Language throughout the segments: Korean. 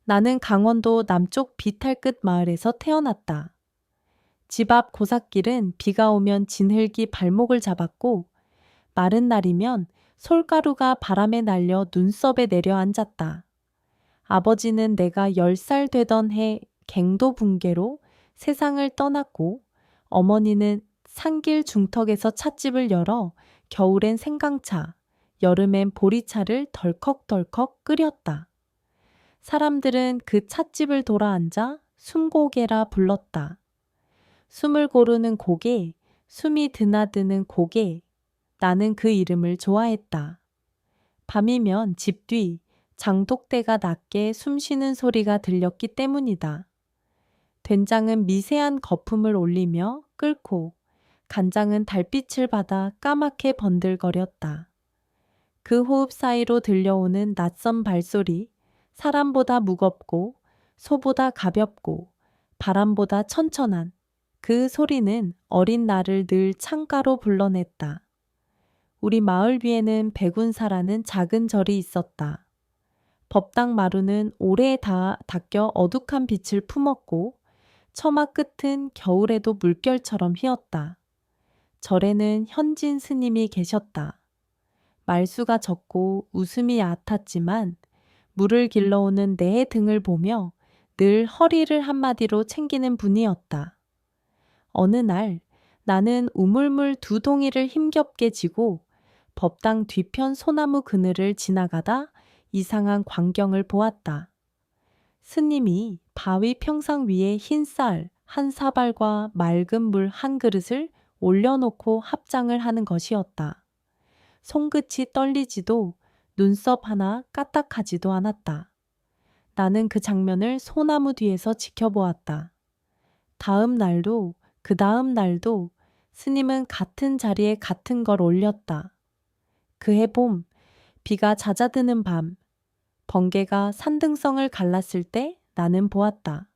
나는 강원도 남쪽 비탈끝 마을에서 태어났다. 집 앞 고삿길은 비가 오면 진흙이 발목을 잡았고 마른 날이면 솔가루가 바람에 날려 눈썹에 내려앉았다. 아버지는 내가 10살 되던 해 갱도분계로 세상을 떠났고 어머니는 산길 중턱에서 찻집을 열어 겨울엔 생강차, 여름엔 보리차를 덜컥덜컥 끓였다. 사람들은 그 찻집을 돌아앉아 숨고개라 불렀다. 숨을 고르는 고개, 숨이 드나드는 고개. 나는 그 이름을 좋아했다. 밤이면 집 뒤 장독대가 낮게 숨쉬는 소리가 들렸기 때문이다. 된장은 미세한 거품을 올리며 끓고 간장은 달빛을 받아 까맣게 번들거렸다. 그 호흡 사이로 들려오는 낯선 발소리, 사람보다 무겁고 소보다 가볍고 바람보다 천천한 그 소리는 어린 나를 늘 창가로 불러냈다. 우리 마을 위에는 백운사라는 작은 절이 있었다. 법당 마루는 오래 닦여 어둑한 빛을 품었고 처마 끝은 겨울에도 물결처럼 휘었다. 절에는 현진 스님이 계셨다. 말수가 적고 웃음이 얕았지만 물을 길러오는 내 등을 보며 늘 허리를 한마디로 챙기는 분이었다. 어느 날 나는 우물물 2동이를 힘겹게 지고 법당 뒤편 소나무 그늘을 지나가다 이상한 광경을 보았다. 스님이 바위 평상 위에 흰 쌀 한 사발과 맑은 물 한 그릇을 올려놓고 합장을 하는 것이었다. 손끝이 떨리지도 눈썹 하나 까딱하지도 않았다. 나는 그 장면을 소나무 뒤에서 지켜보았다. 다음 날도 그 다음 날도 스님은 같은 자리에 같은 걸 올렸다. 그해 봄, 비가 잦아드는 밤, 번개가 산등성을 갈랐을 때 나는 보았다.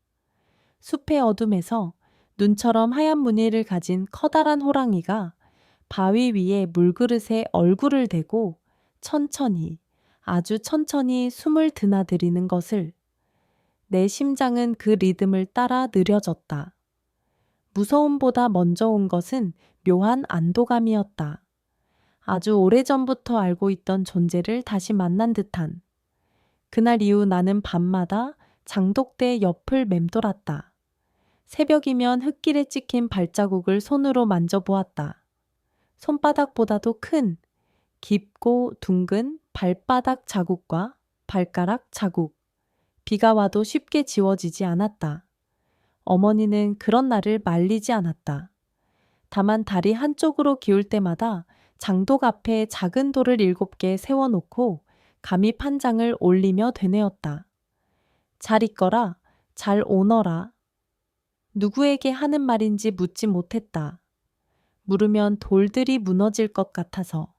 숲의 어둠에서 눈처럼 하얀 무늬를 가진 커다란 호랑이가 바위 위에 물그릇에 얼굴을 대고 천천히, 아주 천천히 숨을 드나들이는 것을. 내 심장은 그 리듬을 따라 느려졌다. 무서움보다 먼저 온 것은 묘한 안도감이었다. 아주 오래전부터 알고 있던 존재를 다시 만난 듯한. 그날 이후 나는 밤마다 장독대 옆을 맴돌았다. 새벽이면 흙길에 찍힌 발자국을 손으로 만져보았다. 손바닥보다도 큰, 깊고 둥근 발바닥 자국과 발가락 자국. 비가 와도 쉽게 지워지지 않았다. 어머니는 그런 나를 말리지 않았다. 다만 다리 한쪽으로 기울 때마다 장독 앞에 작은 돌을 7개 세워놓고 감입 한 장을 올리며 되뇌었다. 잘 있거라, 잘 오너라. 누구에게 하는 말인지 묻지 못했다. 물으면 돌들이 무너질 것 같아서.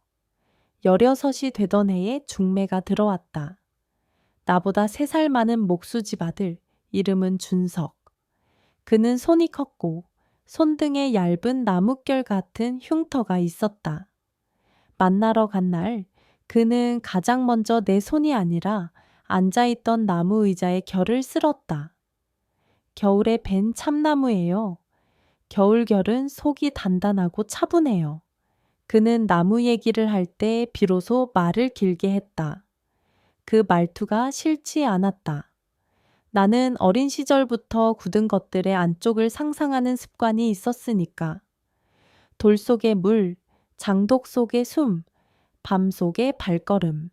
16이 되던 해에 중매가 들어왔다. 나보다 3살 많은 목수집 아들, 이름은 준석. 그는 손이 컸고 손등에 얇은 나뭇결 같은 흉터가 있었다. 만나러 간 날 그는 가장 먼저 내 손이 아니라 앉아있던 나무 의자의 결을 쓸었다. 겨울에 벤 참나무예요. 겨울결은 속이 단단하고 차분해요. 그는 나무 얘기를 할 때 비로소 말을 길게 했다. 그 말투가 싫지 않았다. 나는 어린 시절부터 굳은 것들의 안쪽을 상상하는 습관이 있었으니까. 돌 속의 물, 장독 속의 숨, 밤 속의 발걸음.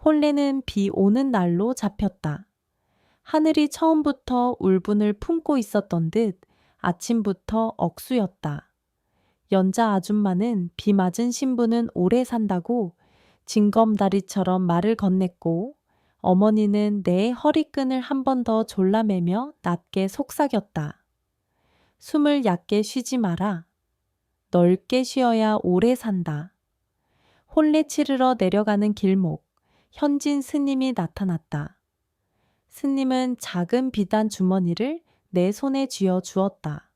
혼례는 비 오는 날로 잡혔다. 하늘이 처음부터 울분을 품고 있었던 듯 아침부터 억수였다. 연자 아줌마는 비 맞은 신부는 오래 산다고 징검다리처럼 말을 건넸고 어머니는 내 허리끈을 한 번 더 졸라매며 낮게 속삭였다. 숨을 얕게 쉬지 마라. 넓게 쉬어야 오래 산다. 혼례 치르러 내려가는 길목, 현진 스님이 나타났다. 스님은 작은 비단 주머니를 내 손에 쥐어 주었다.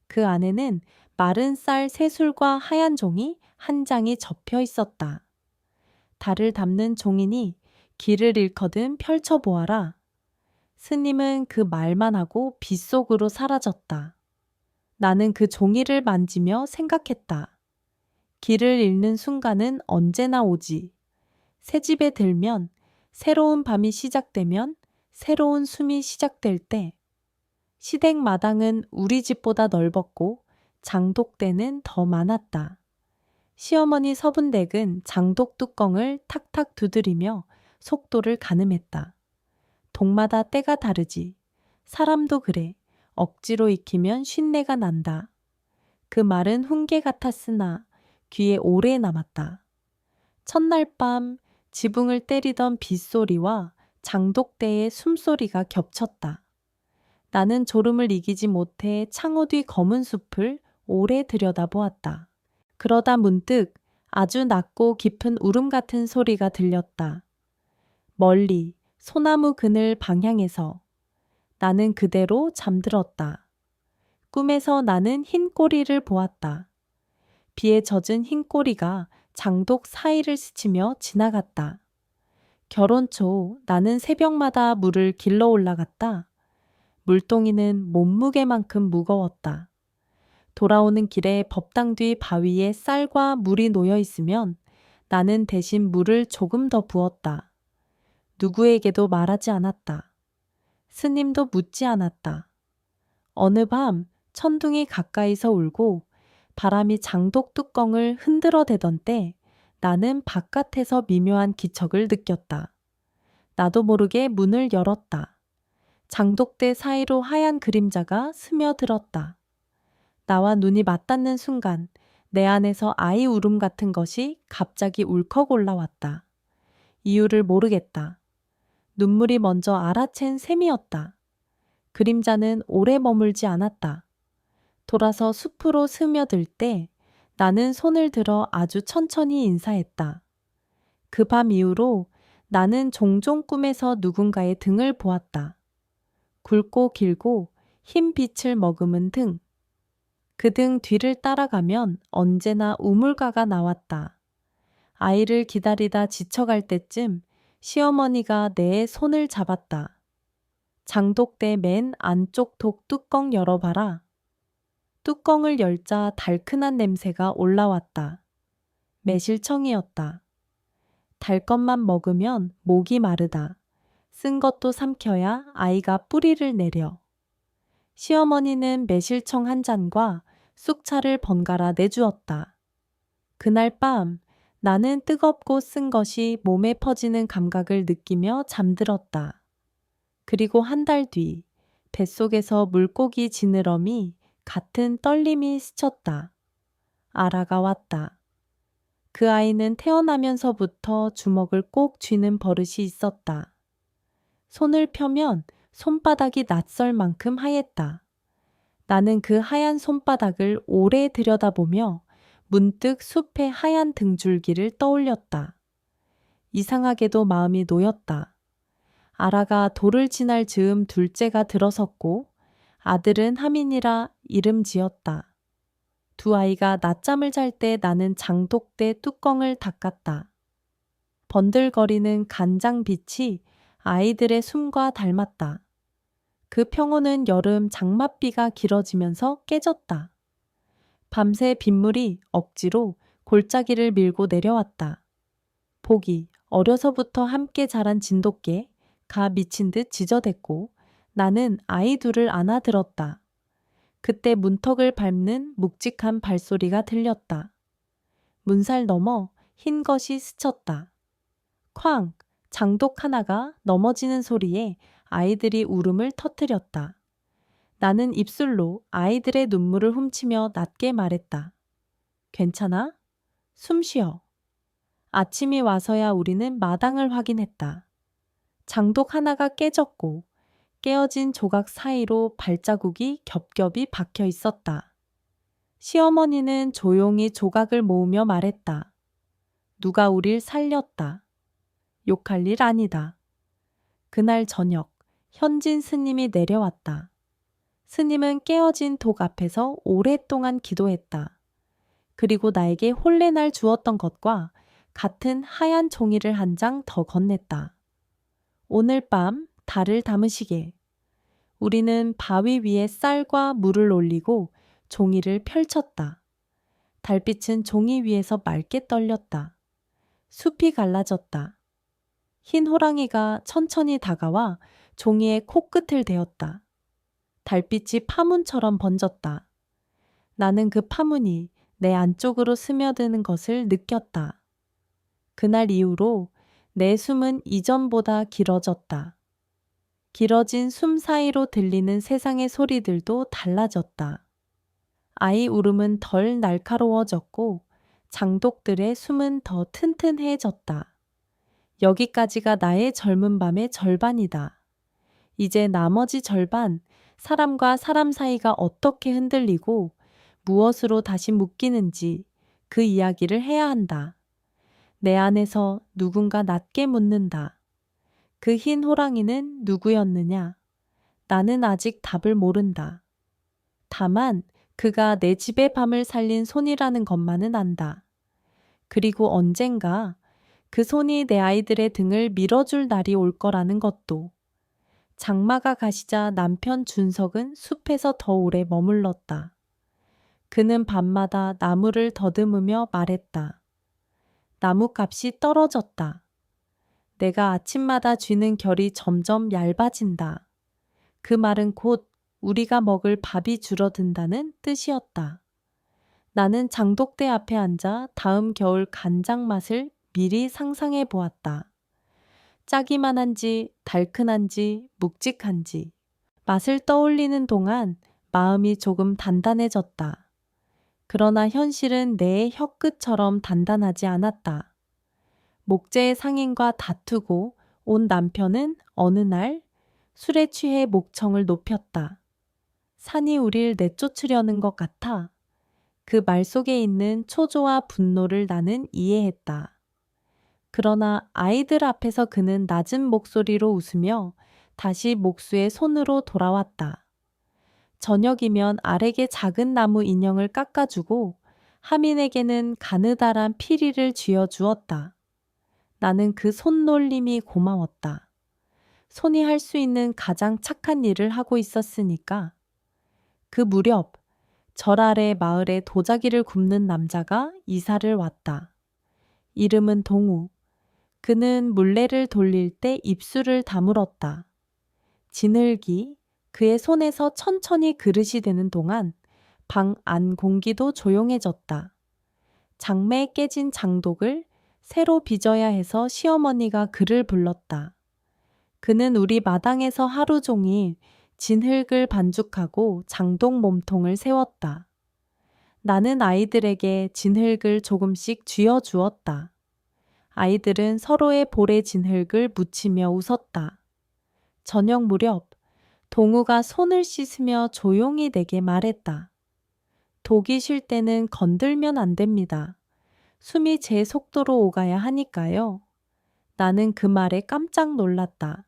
그 안에는 마른 쌀 3술과 하얀 종이 한 장이 접혀 있었다. 달을 담는 종이니 길을 일거든 펼쳐보아라. 스님은 그 말만 하고 빗속으로 사라졌다. 나는 그 종이를 만지며 생각했다. 길을 잃는 순간은 언제나 오지. 새 집에 들면, 새로운 밤이 시작되면, 새로운 숨이 시작될 때, 시댁 마당은 우리 집보다 넓었고 장독대는 더 많았다. 시어머니 서분댁은 장독 뚜껑을 탁탁 두드리며 속도를 가늠했다. 동마다 때가 다르지. 사람도 그래. 억지로 익히면 쉰내가 난다. 그 말은 훈계 같았으나 귀에 오래 남았다. 첫날 밤 지붕을 때리던 빗소리와 장독대의 숨소리가 겹쳤다. 나는 졸음을 이기지 못해 창호 뒤 검은 숲을 오래 들여다보았다. 그러다 문득 아주 낮고 깊은 울음 같은 소리가 들렸다. 멀리 소나무 그늘 방향에서. 나는 그대로 잠들었다. 꿈에서 나는 흰 꼬리를 보았다. 비에 젖은 흰 꼬리가 장독 사이를 스치며 지나갔다. 결혼 초 나는 새벽마다 물을 길러 올라갔다. 물동이는 몸무게만큼 무거웠다. 돌아오는 길에 법당 뒤 바위에 쌀과 물이 놓여 있으면 나는 대신 물을 조금 더 부었다. 누구에게도 말하지 않았다. 스님도 묻지 않았다. 어느 밤 천둥이 가까이서 울고 바람이 장독 뚜껑을 흔들어대던 때 나는 바깥에서 미묘한 기척을 느꼈다. 나도 모르게 문을 열었다. 장독대 사이로 하얀 그림자가 스며들었다. 나와 눈이 맞닿는 순간 내 안에서 아이 울음 같은 것이 갑자기 울컥 올라왔다. 이유를 모르겠다. 눈물이 먼저 알아챈 셈이었다. 그림자는 오래 머물지 않았다. 돌아서 숲으로 스며들 때 나는 손을 들어 아주 천천히 인사했다. 그 밤 이후로 나는 종종 꿈에서 누군가의 등을 보았다. 굵고 길고 흰 빛을 머금은 등. 그 등 뒤를 따라가면 언제나 우물가가 나왔다. 아이를 기다리다 지쳐갈 때쯤 시어머니가 내 손을 잡았다. 장독대 맨 안쪽 독 뚜껑 열어봐라. 뚜껑을 열자 달큰한 냄새가 올라왔다. 매실청이었다. 달 것만 먹으면 목이 마르다. 쓴 것도 삼켜야 아이가 뿌리를 내려. 시어머니는 매실청 한 잔과 쑥차를 번갈아 내주었다. 그날 밤 나는 뜨겁고 쓴 것이 몸에 퍼지는 감각을 느끼며 잠들었다. 그리고 한 달 뒤 뱃속에서 물고기 지느러미 같은 떨림이 스쳤다. 아라가 왔다. 그 아이는 태어나면서부터 주먹을 꼭 쥐는 버릇이 있었다. 손을 펴면 손바닥이 낯설 만큼 하였다. 나는 그 하얀 손바닥을 오래 들여다보며 문득 숲의 하얀 등줄기를 떠올렸다. 이상하게도 마음이 놓였다. 아라가 돌을 지날 즈음 둘째가 들어섰고 아들은 하민이라 이름 지었다. 두 아이가 낮잠을 잘 때 나는 장독대 뚜껑을 닦았다. 번들거리는 간장빛이 아이들의 숨과 닮았다. 그 평온은 여름 장맛비가 길어지면서 깨졌다. 밤새 빗물이 억지로 골짜기를 밀고 내려왔다. 복이 어려서부터 함께 자란 진돗개 가 미친 듯 지저댔고 나는 아이 둘을 안아들었다. 그때 문턱을 밟는 묵직한 발소리가 들렸다. 문살 너머 흰 것이 스쳤다. 쾅! 장독 하나가 넘어지는 소리에 아이들이 울음을 터뜨렸다. 나는 입술로 아이들의 눈물을 훔치며 낮게 말했다. 괜찮아? 숨 쉬어. 아침이 와서야 우리는 마당을 확인했다. 장독 하나가 깨졌고 깨어진 조각 사이로 발자국이 겹겹이 박혀 있었다. 시어머니는 조용히 조각을 모으며 말했다. 누가 우릴 살렸다. 욕할 일 아니다. 그날 저녁 현진 스님이 내려왔다. 스님은 깨어진 독 앞에서 오랫동안 기도했다. 그리고 나에게 홀레날 주었던 것과 같은 하얀 종이를 한 장 더 건넸다. 오늘 밤 달을 담으시게. 우리는 바위 위에 쌀과 물을 올리고 종이를 펼쳤다. 달빛은 종이 위에서 맑게 떨렸다. 숲이 갈라졌다. 흰 호랑이가 천천히 다가와 종이의 코끝을 대었다. 달빛이 파문처럼 번졌다. 나는 그 파문이 내 안쪽으로 스며드는 것을 느꼈다. 그날 이후로 내 숨은 이전보다 길어졌다. 길어진 숨 사이로 들리는 세상의 소리들도 달라졌다. 아이 울음은 덜 날카로워졌고 장독들의 숨은 더 튼튼해졌다. 여기까지가 나의 젊은 밤의 절반이다. 이제 나머지 절반, 사람과 사람 사이가 어떻게 흔들리고 무엇으로 다시 묶이는지 그 이야기를 해야 한다. 내 안에서 누군가 낮게 묻는다. 그 흰 호랑이는 누구였느냐? 나는 아직 답을 모른다. 다만 그가 내 집의 밤을 살린 손이라는 것만은 안다. 그리고 언젠가 그 손이 내 아이들의 등을 밀어줄 날이 올 거라는 것도. 장마가 가시자 남편 준석은 숲에서 더 오래 머물렀다. 그는 밤마다 나무를 더듬으며 말했다. 나무값이 떨어졌다. 내가 아침마다 쥐는 결이 점점 얇아진다. 그 말은 곧 우리가 먹을 밥이 줄어든다는 뜻이었다. 나는 장독대 앞에 앉아 다음 겨울 간장 맛을 미리 상상해 보았다. 짜기만 한지, 달큰한지, 묵직한지. 맛을 떠올리는 동안 마음이 조금 단단해졌다. 그러나 현실은 내 혀끝처럼 단단하지 않았다. 목재의 상인과 다투고 온 남편은 어느 날 술에 취해 목청을 높였다. 산이 우릴 내쫓으려는 것 같아. 그 말 속에 있는 초조와 분노를 나는 이해했다. 그러나 아이들 앞에서 그는 낮은 목소리로 웃으며 다시 목수의 손으로 돌아왔다. 저녁이면 알에게 작은 나무 인형을 깎아주고 하민에게는 가느다란 피리를 쥐어주었다. 나는 그 손놀림이 고마웠다. 손이 할 수 있는 가장 착한 일을 하고 있었으니까. 그 무렵 절 아래 마을에 도자기를 굽는 남자가 이사를 왔다. 이름은 동우. 그는 물레를 돌릴 때 입술을 다물었다. 지늘기, 그의 손에서 천천히 그릇이 되는 동안 방 안 공기도 조용해졌다. 장매에 깨진 장독을 새로 빚어야 해서 시어머니가 그를 불렀다. 그는 우리 마당에서 하루 종일 진흙을 반죽하고 장독 몸통을 세웠다. 나는 아이들에게 진흙을 조금씩 쥐어주었다. 아이들은 서로의 볼에 진흙을 묻히며 웃었다. 저녁 무렵 동우가 손을 씻으며 조용히 내게 말했다. 독이 쉴 때는 건들면 안 됩니다. 숨이 제 속도로 오가야 하니까요. 나는 그 말에 깜짝 놀랐다.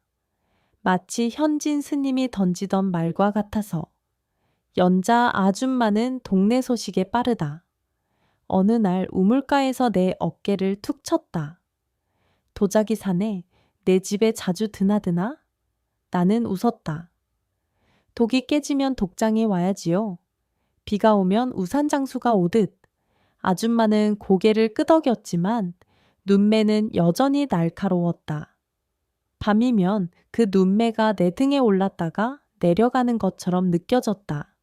마치 현진 스님이 던지던 말과 같아서. 연자 아줌마는 동네 소식에 빠르다. 어느 날 우물가에서 내 어깨를 툭 쳤다. 도자기 사네, 내 집에 자주 드나드나? 나는 웃었다. 독이 깨지면 독장에 와야지요. 비가 오면 우산장수가 오듯. 아줌마는 고개를 끄덕였지만 눈매는 여전히 날카로웠다. 밤이면 그 눈매가 내 등에 올랐다가 내려가는 것처럼 느껴졌다.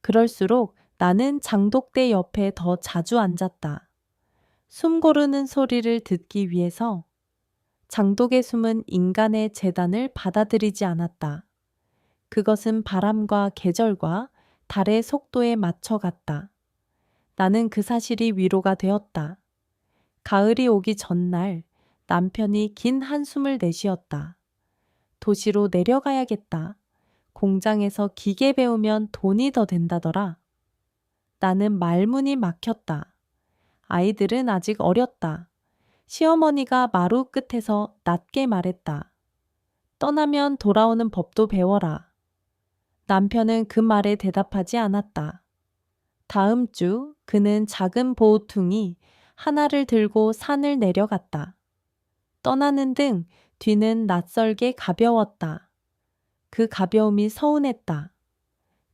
그럴수록 나는 장독대 옆에 더 자주 앉았다. 숨 고르는 소리를 듣기 위해서. 장독의 숨은 인간의 재단을 받아들이지 않았다. 그것은 바람과 계절과 달의 속도에 맞춰 갔다. 나는 그 사실이 위로가 되었다. 가을이 오기 전날 남편이 긴 한숨을 내쉬었다. 도시로 내려가야겠다. 공장에서 기계 배우면 돈이 더 된다더라. 나는 말문이 막혔다. 아이들은 아직 어렸다. 시어머니가 마루 끝에서 낮게 말했다. 떠나면 돌아오는 법도 배워라. 남편은 그 말에 대답하지 않았다. 다음 주 그는 작은 보호퉁이 하나를 들고 산을 내려갔다. 떠나는 등 뒤는 낯설게 가벼웠다. 그 가벼움이 서운했다.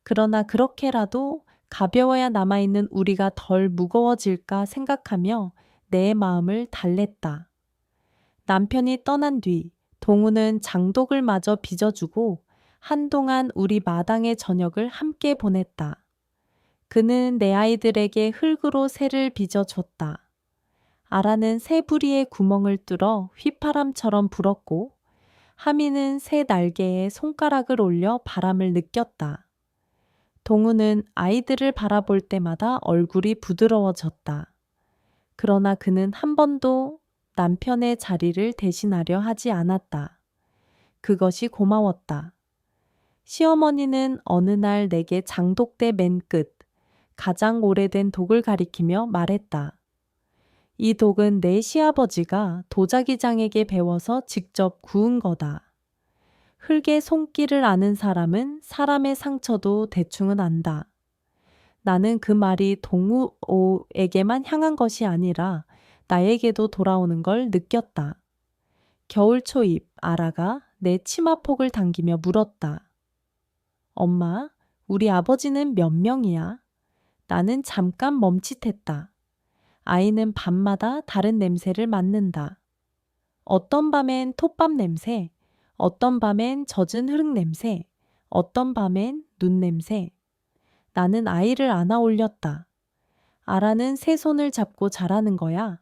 그러나 그렇게라도 가벼워야 남아있는 우리가 덜 무거워질까 생각하며 내 마음을 달랬다. 남편이 떠난 뒤 동우는 장독을 마저 빚어주고 한동안 우리 마당의 저녁을 함께 보냈다. 그는 내 아이들에게 흙으로 새를 빚어줬다. 아라는 새 부리에 구멍을 뚫어 휘파람처럼 불었고 하미는 새 날개에 손가락을 올려 바람을 느꼈다. 동우는 아이들을 바라볼 때마다 얼굴이 부드러워졌다. 그러나 그는 한 번도 남편의 자리를 대신하려 하지 않았다. 그것이 고마웠다. 시어머니는 어느 날 내게 장독대 맨 끝, 가장 오래된 독을 가리키며 말했다. 이 독은 내 시아버지가 도자기장에게 배워서 직접 구운 거다. 흙의 손길을 아는 사람은 사람의 상처도 대충은 안다. 나는 그 말이 동우에게만 향한 것이 아니라 나에게도 돌아오는 걸 느꼈다. 겨울 초입 아라가 내 치마폭을 당기며 물었다. 엄마, 우리 아버지는 몇 명이야? 나는 잠깐 멈칫했다. 아이는 밤마다 다른 냄새를 맡는다. 어떤 밤엔 톱밥 냄새, 어떤 밤엔 젖은 흙 냄새, 어떤 밤엔 눈 냄새. 나는 아이를 안아 올렸다. 아라는 새 손을 잡고 자라는 거야.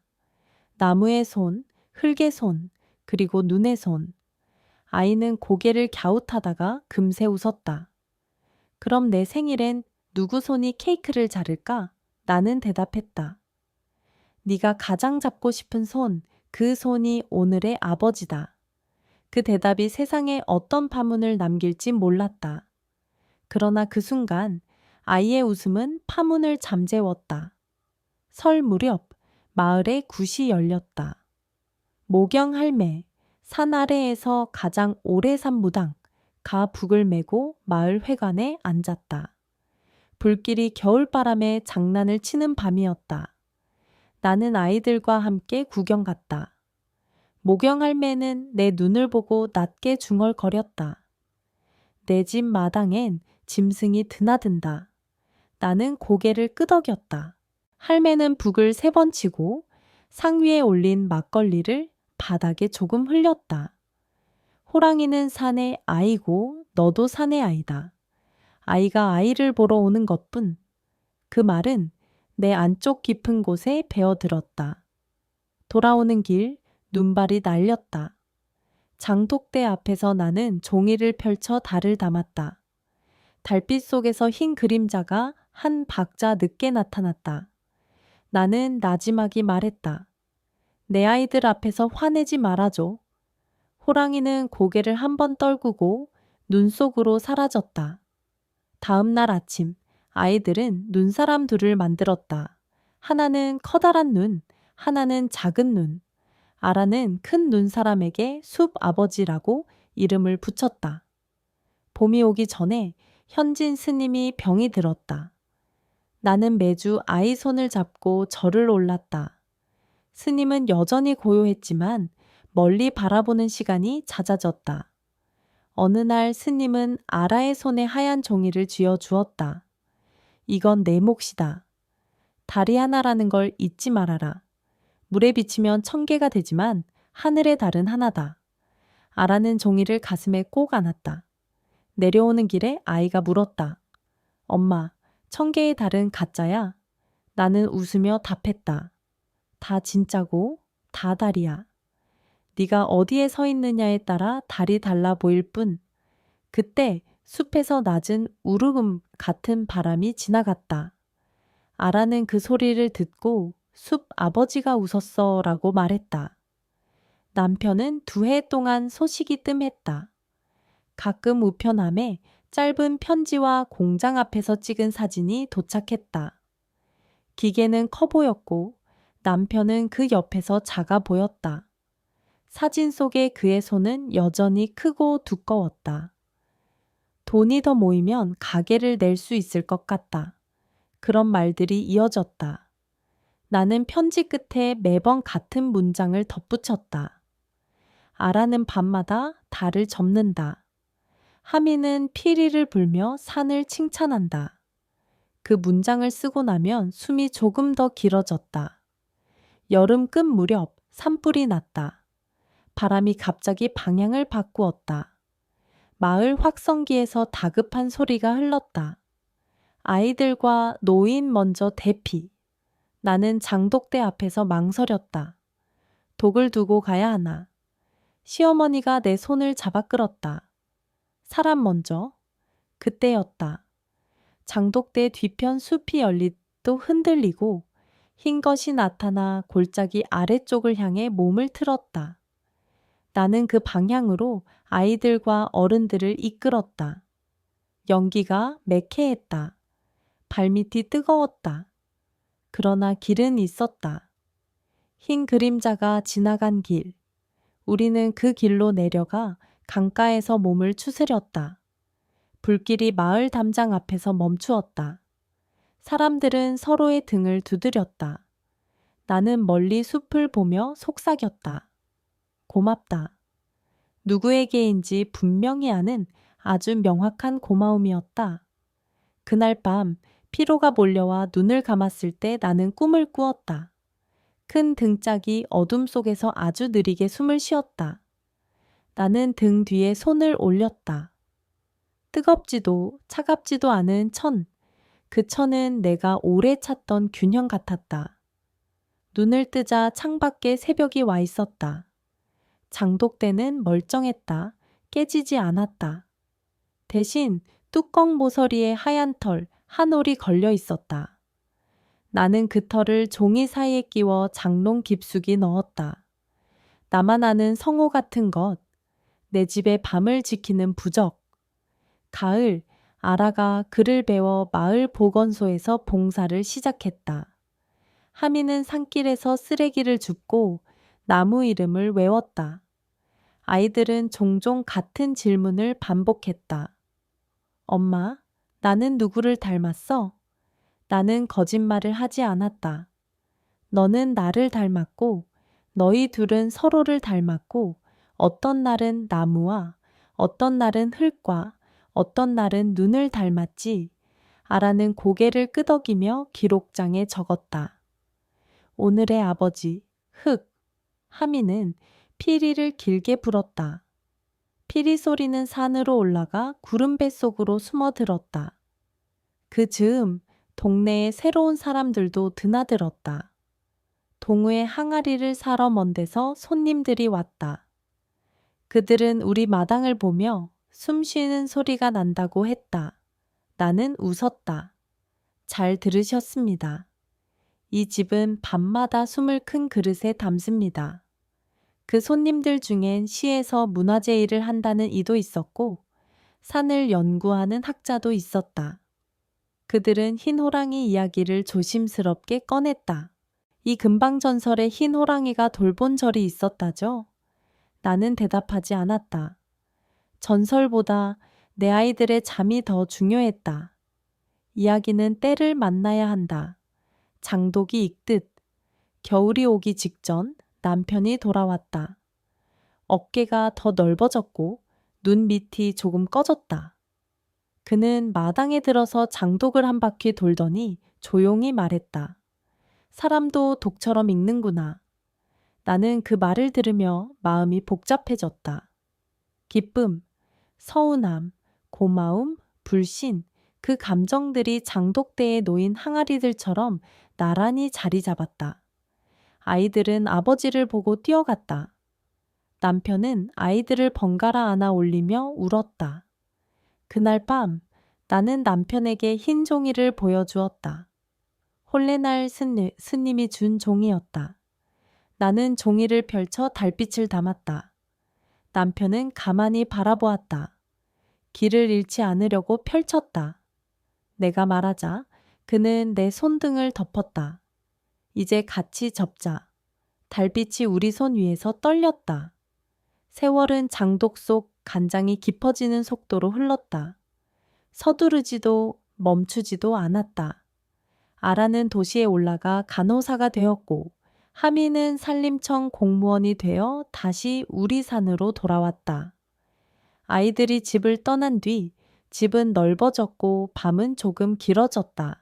나무의 손, 흙의 손, 그리고 눈의 손. 아이는 고개를 갸웃하다가 금세 웃었다. 그럼 내 생일엔 누구 손이 케이크를 자를까? 나는 대답했다. 네가 가장 잡고 싶은 손, 그 손이 오늘의 아버지다. 그 대답이 세상에 어떤 파문을 남길지 몰랐다. 그러나 그 순간 아이의 웃음은 파문을 잠재웠다. 설 무렵 마을에 굿이 열렸다. 모경 할매, 산 아래에서 가장 오래 산 무당, 가 북을 메고 마을 회관에 앉았다. 불길이 겨울바람에 장난을 치는 밤이었다. 나는 아이들과 함께 구경 갔다. 모경 할매는 내 눈을 보고 낮게 중얼거렸다. 내 집 마당엔 짐승이 드나든다. 나는 고개를 끄덕였다. 할매는 북을 3번 치고 상 위에 올린 막걸리를 바닥에 조금 흘렸다. 호랑이는 산의 아이고 너도 산의 아이다. 아이가 아이를 보러 오는 것뿐. 그 말은 내 안쪽 깊은 곳에 배어들었다. 돌아오는 길 눈발이 날렸다. 장독대 앞에서 나는 종이를 펼쳐 달을 담았다. 달빛 속에서 흰 그림자가 한 박자 늦게 나타났다. 나는 나지막이 말했다. 내 아이들 앞에서 화내지 말아줘. 호랑이는 고개를 한번 떨구고 눈 속으로 사라졌다. 다음 날 아침 아이들은 눈사람 둘을 만들었다. 하나는 커다란 눈, 하나는 작은 눈. 아라는 큰 눈사람에게 숲 아버지라고 이름을 붙였다. 봄이 오기 전에 현진 스님이 병이 들었다. 나는 매주 아이 손을 잡고 절을 올랐다. 스님은 여전히 고요했지만 멀리 바라보는 시간이 잦아졌다. 어느 날 스님은 아라의 손에 하얀 종이를 쥐어 주었다. 이건 내 몫이다. 달이 하나라는 걸 잊지 말아라. 물에 비치면 1000개가 되지만 하늘의 달은 하나다. 아라는 종이를 가슴에 꼭 안았다. 내려오는 길에 아이가 물었다. 엄마, 1000개의 달은 가짜야? 나는 웃으며 답했다. 다 진짜고 다 달이야. 네가 어디에 서 있느냐에 따라 달이 달라 보일 뿐. 그때 숲에서 낮은 우르금 같은 바람이 지나갔다. 아라는 그 소리를 듣고 숲 아버지가 웃었어 라고 말했다. 남편은 2해 동안 소식이 뜸했다. 가끔 우편함에 짧은 편지와 공장 앞에서 찍은 사진이 도착했다. 기계는 커 보였고 남편은 그 옆에서 작아 보였다. 사진 속의 그의 손은 여전히 크고 두꺼웠다. 돈이 더 모이면 가게를 낼 수 있을 것 같다. 그런 말들이 이어졌다. 나는 편지 끝에 매번 같은 문장을 덧붙였다. 아라는 밤마다 달을 접는다. 하미는 피리를 불며 산을 칭찬한다. 그 문장을 쓰고 나면 숨이 조금 더 길어졌다. 여름 끝 무렵 산불이 났다. 바람이 갑자기 방향을 바꾸었다. 마을 확성기에서 다급한 소리가 흘렀다. 아이들과 노인 먼저 대피. 나는 장독대 앞에서 망설였다. 독을 두고 가야 하나. 시어머니가 내 손을 잡아 끌었다. 사람 먼저. 그때였다. 장독대 뒤편 숲이 열리또 흔들리고 흰 것이 나타나 골짜기 아래쪽을 향해 몸을 틀었다. 나는 그 방향으로 아이들과 어른들을 이끌었다. 연기가 매캐했다. 발밑이 뜨거웠다. 그러나 길은 있었다. 흰 그림자가 지나간 길. 우리는 그 길로 내려가 강가에서 몸을 추스렸다. 불길이 마을 담장 앞에서 멈추었다. 사람들은 서로의 등을 두드렸다. 나는 멀리 숲을 보며 속삭였다. 고맙다. 누구에게인지 분명히 아는 아주 명확한 고마움이었다. 그날 밤 피로가 몰려와 눈을 감았을 때 나는 꿈을 꾸었다. 큰 등짝이 어둠 속에서 아주 느리게 숨을 쉬었다. 나는 등 뒤에 손을 올렸다. 뜨겁지도 차갑지도 않은 천. 그 천은 내가 오래 찾던 균형 같았다. 눈을 뜨자 창밖에 새벽이 와 있었다. 장독대는 멀쩡했다. 깨지지 않았다. 대신 뚜껑 모서리에 하얀 털, 한 올이 걸려 있었다. 나는 그 털을 종이 사이에 끼워 장롱 깊숙이 넣었다. 나만 아는 성호 같은 것, 내 집의 밤을 지키는 부적. 가을, 아라가 글을 배워 마을 보건소에서 봉사를 시작했다. 하미는 산길에서 쓰레기를 줍고 나무 이름을 외웠다. 아이들은 종종 같은 질문을 반복했다. 엄마, 나는 누구를 닮았어? 나는 거짓말을 하지 않았다. 너는 나를 닮았고, 너희 둘은 서로를 닮았고, 어떤 날은 나무와, 어떤 날은 흙과, 어떤 날은 눈을 닮았지. 아라는 고개를 끄덕이며 기록장에 적었다. 오늘의 아버지, 흙. 하미는 피리를 길게 불었다. 피리 소리는 산으로 올라가 구름배 속으로 숨어들었다. 그 즈음 동네의 새로운 사람들도 드나들었다. 동우의 항아리를 사러 먼 데서 손님들이 왔다. 그들은 우리 마당을 보며 숨 쉬는 소리가 난다고 했다. 나는 웃었다. 잘 들으셨습니다. 이 집은 밤마다 숨을 큰 그릇에 담습니다. 그 손님들 중엔 시에서 문화재 일을 한다는 이도 있었고 산을 연구하는 학자도 있었다. 그들은 흰 호랑이 이야기를 조심스럽게 꺼냈다. 이 금방전설에 흰 호랑이가 돌본 절이 있었다죠? 나는 대답하지 않았다. 전설보다 내 아이들의 잠이 더 중요했다. 이야기는 때를 만나야 한다. 장독이 익듯 겨울이 오기 직전 남편이 돌아왔다. 어깨가 더 넓어졌고 눈 밑이 조금 꺼졌다. 그는 마당에 들어서 장독을 한 바퀴 돌더니 조용히 말했다. 사람도 독처럼 읽는구나. 나는 그 말을 들으며 마음이 복잡해졌다. 기쁨, 서운함, 고마움, 불신, 그 감정들이 장독대에 놓인 항아리들처럼 나란히 자리 잡았다. 아이들은 아버지를 보고 뛰어갔다. 남편은 아이들을 번갈아 안아 올리며 울었다. 그날 밤 나는 남편에게 흰 종이를 보여주었다. 홀레날 스님이 준 종이였다. 나는 종이를 펼쳐 달빛을 담았다. 남편은 가만히 바라보았다. 길을 잃지 않으려고 펼쳤다. 내가 말하자 그는 내 손등을 덮었다. 이제 같이 접자. 달빛이 우리 손 위에서 떨렸다. 세월은 장독 속 간장이 깊어지는 속도로 흘렀다. 서두르지도 멈추지도 않았다. 아라는 도시에 올라가 간호사가 되었고 하미는 산림청 공무원이 되어 다시 우리 산으로 돌아왔다. 아이들이 집을 떠난 뒤 집은 넓어졌고 밤은 조금 길어졌다.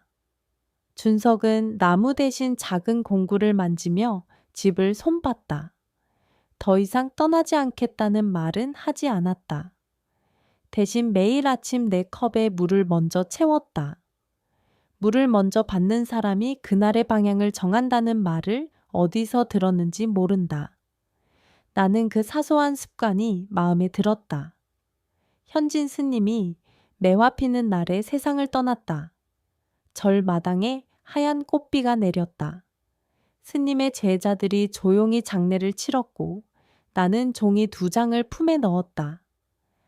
준석은 나무 대신 작은 공구를 만지며 집을 손봤다. 더 이상 떠나지 않겠다는 말은 하지 않았다. 대신 매일 아침 내 컵에 물을 먼저 채웠다. 물을 먼저 받는 사람이 그날의 방향을 정한다는 말을 어디서 들었는지 모른다. 나는 그 사소한 습관이 마음에 들었다. 현진 스님이 매화 피는 날에 세상을 떠났다. 절 마당에 하얀 꽃비가 내렸다. 스님의 제자들이 조용히 장례를 치렀고 나는 종이 2장을 품에 넣었다.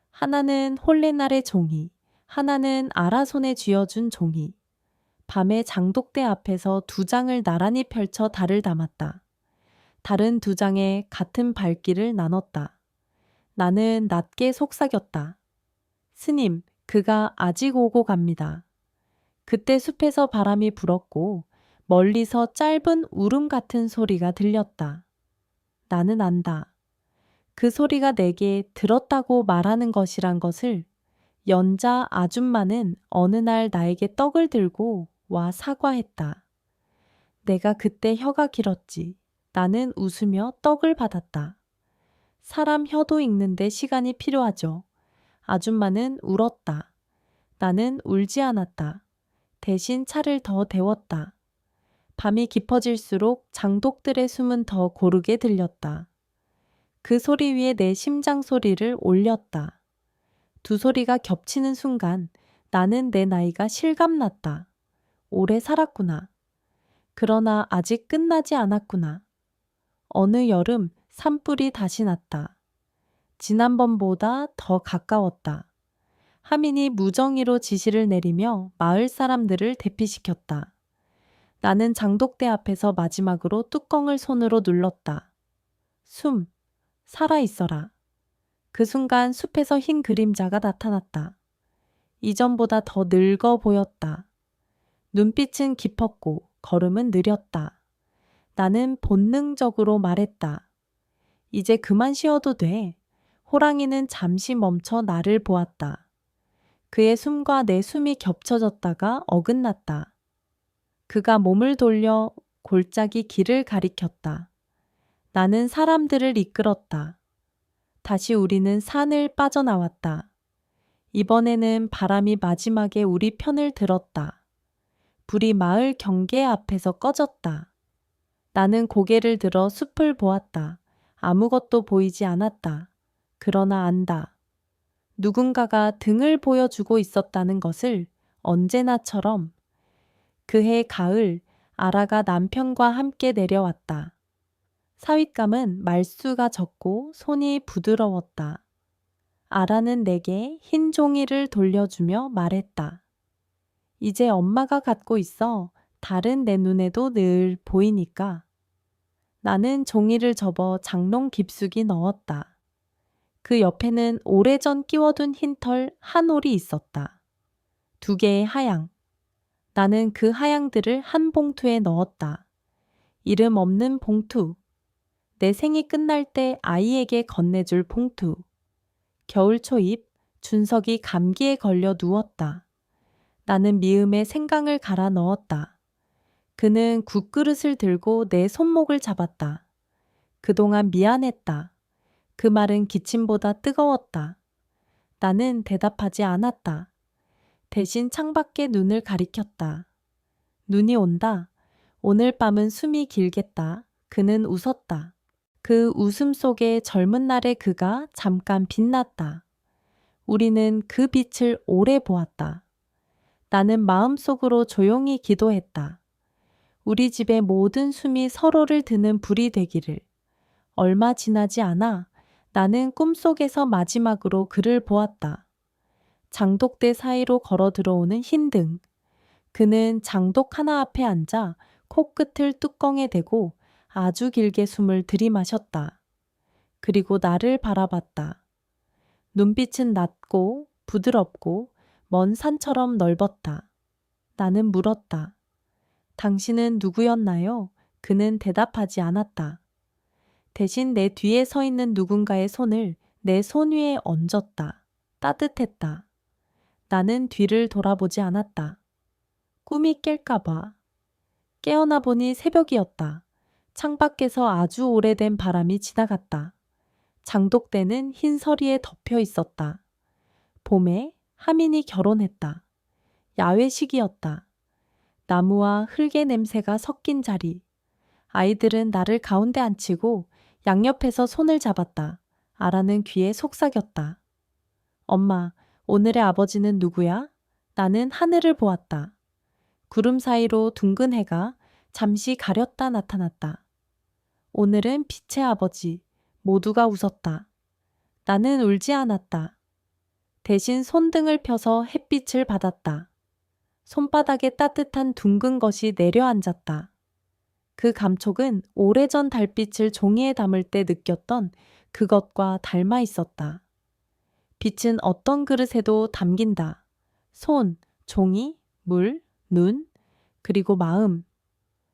하나는 홀레날의 종이, 하나는 아라손에 쥐어준 종이. 밤에 장독대 앞에서 2장을 나란히 펼쳐 달을 담았다. 다른 2장에 같은 발길을 나눴다. 나는 낮게 속삭였다. 스님, 그가 아직 오고 갑니다. 그때 숲에서 바람이 불었고 멀리서 짧은 울음 같은 소리가 들렸다. 나는 안다. 그 소리가 내게 들었다고 말하는 것이란 것을. 연자 아줌마는 어느 날 나에게 떡을 들고 와 사과했다. 내가 그때 혀가 길었지. 나는 웃으며 떡을 받았다. 사람 혀도 읽는데 시간이 필요하죠. 아줌마는 울었다. 나는 울지 않았다. 대신 차를 더 데웠다. 밤이 깊어질수록 장독들의 숨은 더 고르게 들렸다. 그 소리 위에 내 심장 소리를 올렸다. 2 소리가 겹치는 순간 나는 내 나이가 실감났다. 오래 살았구나. 그러나 아직 끝나지 않았구나. 어느 여름 산불이 다시 났다. 지난번보다 더 가까웠다. 하민이 무정의로 지시를 내리며 마을 사람들을 대피시켰다. 나는 장독대 앞에서 마지막으로 뚜껑을 손으로 눌렀다. 숨, 살아있어라. 그 순간 숲에서 흰 그림자가 나타났다. 이전보다 더 늙어 보였다. 눈빛은 깊었고 걸음은 느렸다. 나는 본능적으로 말했다. 이제 그만 쉬어도 돼. 호랑이는 잠시 멈춰 나를 보았다. 그의 숨과 내 숨이 겹쳐졌다가 어긋났다. 그가 몸을 돌려 골짜기 길을 가리켰다. 나는 사람들을 이끌었다. 다시 우리는 산을 빠져나왔다. 이번에는 바람이 마지막에 우리 편을 들었다. 불이 마을 경계 앞에서 꺼졌다. 나는 고개를 들어 숲을 보았다. 아무것도 보이지 않았다. 그러나 안다. 누군가가 등을 보여주고 있었다는 것을. 언제나처럼. 그해 가을 아라가 남편과 함께 내려왔다. 사윗감은 말수가 적고 손이 부드러웠다. 아라는 내게 흰 종이를 돌려주며 말했다. 이제 엄마가 갖고 있어. 다른 내 눈에도 늘 보이니까. 나는 종이를 접어 장롱 깊숙이 넣었다. 그 옆에는 오래전 끼워둔 흰 털 한 올이 있었다. 2개의 하양. 나는 그 하양들을 한 봉투에 넣었다. 이름 없는 봉투. 내 생이 끝날 때 아이에게 건네줄 봉투. 겨울 초입, 준석이 감기에 걸려 누웠다. 나는 미음에 생강을 갈아 넣었다. 그는 국그릇을 들고 내 손목을 잡았다. 그동안 미안했다. 그 말은 기침보다 뜨거웠다. 나는 대답하지 않았다. 대신 창밖에 눈을 가리켰다. 눈이 온다. 오늘 밤은 숨이 길겠다. 그는 웃었다. 그 웃음 속에 젊은 날의 그가 잠깐 빛났다. 우리는 그 빛을 오래 보았다. 나는 마음속으로 조용히 기도했다. 우리 집의 모든 숨이 서로를 드는 불이 되기를. 얼마 지나지 않아 나는 꿈속에서 마지막으로 그를 보았다. 장독대 사이로 걸어 들어오는 흰 등. 그는 장독 하나 앞에 앉아 코끝을 뚜껑에 대고 아주 길게 숨을 들이마셨다. 그리고 나를 바라봤다. 눈빛은 낮고 부드럽고 먼 산처럼 넓었다. 나는 물었다. 당신은 누구였나요? 그는 대답하지 않았다. 대신 내 뒤에 서 있는 누군가의 손을 내 손 위에 얹었다. 따뜻했다. 나는 뒤를 돌아보지 않았다. 꿈이 깰까봐. 깨어나 보니 새벽이었다. 창밖에서 아주 오래된 바람이 지나갔다. 장독대는 흰 서리에 덮여 있었다. 봄에 하민이 결혼했다. 야외식이었다. 나무와 흙의 냄새가 섞인 자리. 아이들은 나를 가운데 앉히고 양옆에서 손을 잡았다. 아라는 귀에 속삭였다. 엄마, 오늘의 아버지는 누구야? 나는 하늘을 보았다. 구름 사이로 둥근 해가 잠시 가렸다 나타났다. 오늘은 빛의 아버지. 모두가 웃었다. 나는 울지 않았다. 대신 손등을 펴서 햇빛을 받았다. 손바닥에 따뜻한 둥근 것이 내려앉았다. 그 감촉은 오래전 달빛을 종이에 담을 때 느꼈던 그것과 닮아 있었다. 빛은 어떤 그릇에도 담긴다. 손, 종이, 물, 눈, 그리고 마음.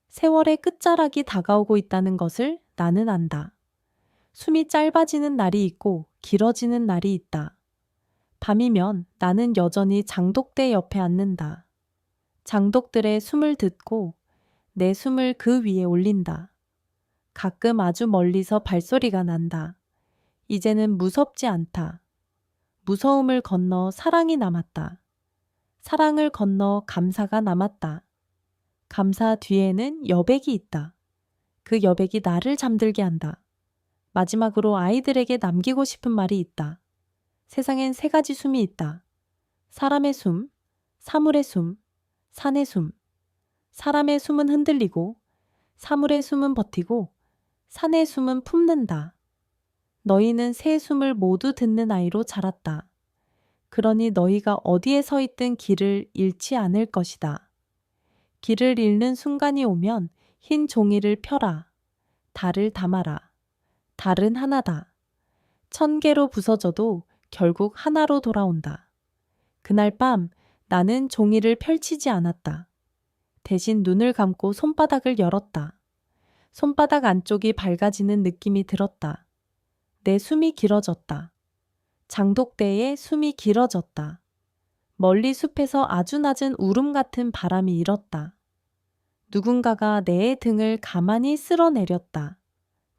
세월의 끝자락이 다가오고 있다는 것을 나는 안다. 숨이 짧아지는 날이 있고 길어지는 날이 있다. 밤이면 나는 여전히 장독대 옆에 앉는다. 장독들의 숨을 듣고 내 숨을 그 위에 올린다. 가끔 아주 멀리서 발소리가 난다. 이제는 무섭지 않다. 무서움을 건너 사랑이 남았다. 사랑을 건너 감사가 남았다. 감사 뒤에는 여백이 있다. 그 여백이 나를 잠들게 한다. 마지막으로 아이들에게 남기고 싶은 말이 있다. 세상엔 3가지 숨이 있다. 사람의 숨, 사물의 숨, 산의 숨. 사람의 숨은 흔들리고, 사물의 숨은 버티고, 산의 숨은 품는다. 너희는 새 숨을 모두 듣는 아이로 자랐다. 그러니 너희가 어디에 서 있든 길을 잃지 않을 것이다. 길을 잃는 순간이 오면 흰 종이를 펴라. 달을 담아라. 달은 하나다. 1000개로 부서져도 결국 하나로 돌아온다. 그날 밤 나는 종이를 펼치지 않았다. 대신 눈을 감고 손바닥을 열었다. 손바닥 안쪽이 밝아지는 느낌이 들었다. 내 숨이 길어졌다. 장독대의 숨이 길어졌다. 멀리 숲에서 아주 낮은 울음 같은 바람이 일었다. 누군가가 내 등을 가만히 쓸어내렸다.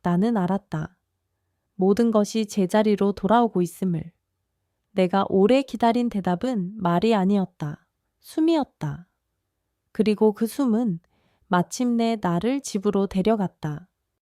나는 알았다. 모든 것이 제자리로 돌아오고 있음을. 내가 오래 기다린 대답은 말이 아니었다. 숨이었다. 그리고 그 숨은 마침내 나를 집으로 데려갔다.